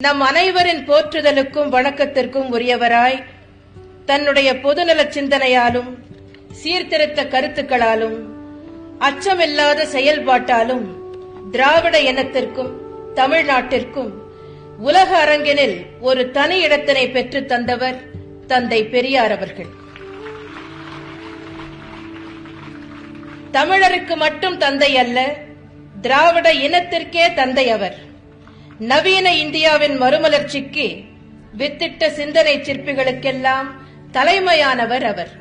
நம் அனைவரின் போற்றுதலுக்கும் வணக்கத்திற்கும் உரியவராய் தன்னுடைய பொதுநல சிந்தனையாலும் சீர்திருத்த கருத்துக்களாலும் அச்சமில்லாத செயல்பாட்டாலும் திராவிட இனத்திற்கும் தமிழ்நாட்டிற்கும் உலக அரங்கினில் ஒரு தனி இடத்தினை பெற்று தந்தவர் தந்தை பெரியார் அவர்கள். தமிழருக்கு மட்டும் தந்தை அல்ல, திராவிட இனத்திற்கே தந்தை அவர். நவீன இந்தியாவின் மறுமலர்ச்சிக்கு வித்திட்ட சிந்தனை சிற்பிகளுக்கெல்லாம் தலைமையானவர் அவர்.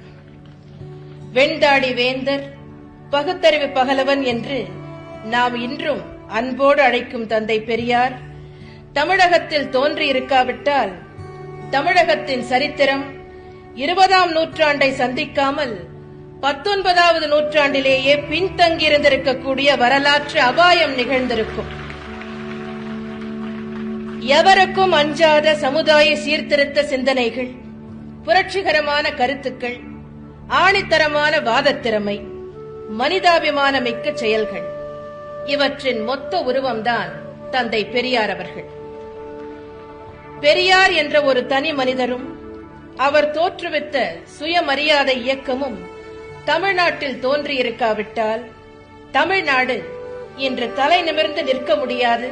வெண்தாடி வேந்தர், பகுத்தறிவு பகலவன் என்று நாம் இன்றும் அன்போடு அழைக்கும் தந்தை பெரியார் தமிழகத்தில் தோன்றியிருக்காவிட்டால் தமிழகத்தின் சரித்திரம் 20ஆம் நூற்றாண்டை சந்திக்காமல் 19வது நூற்றாண்டிலேயே பின்தங்கியிருந்திருக்கக்கூடிய வரலாற்று அபாயம் நிகழ்ந்திருக்கும். எவருக்கும் அஞ்சாத சமுதாய சீர்திருத்த சிந்தனைகள், புரட்சிகரமான கருத்துக்கள், ஆணித்தரமான வாதத்திறமை, மனிதாபிமான மிக்க செயல்கள், இவற்றின் மொத்த உருவம்தான் தந்தை பெரியார் அவர்கள். பெரியார் என்ற ஒரு தனி மனிதரும் அவர் தோற்றுவித்த சுயமரியாதை இயக்கமும் தமிழ்நாட்டில் தோன்றியிருக்காவிட்டால் தமிழ்நாடு இன்று தலை நிமிர்ந்து நிற்க முடியாது,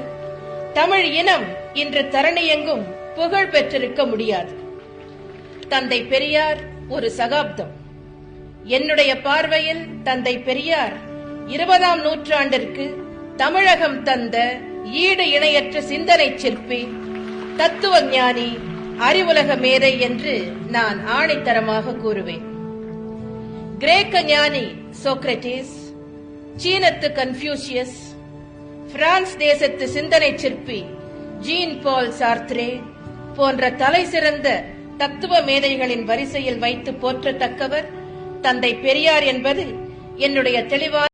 தமிழ் இனம் இன்று தரணியெங்கும் புகழ் பெற்றிருக்க முடியாது. தந்தை பெரியார் ஒரு சகாப்தம். என்னுடைய பார்வையில் தந்தை பெரியார் 20ஆம் நூற்றாண்டிற்கு தமிழகம் தந்த ஈடு இணையற்ற சிந்தனை சிற்பி, தத்துவ ஞானி, அறிவுலக மேதை என்று நான் ஆணித்தரமாக கூறுவேன். கிரேக்க ஞானி சோக்ரட்டிஸ், சீனத்து கன்ஃபியூசியஸ், பிரான்ஸ் தேசத்து சிந்தனை சிற்பி ஜீன் பால் சார்த்ரே போன்ற தலை சிறந்த தத்துவ மேதைகளின் வரிசையில் வைத்து போற்றத்தக்கவர் தந்தை பெரியார் என்பது என்னுடைய தெளிவான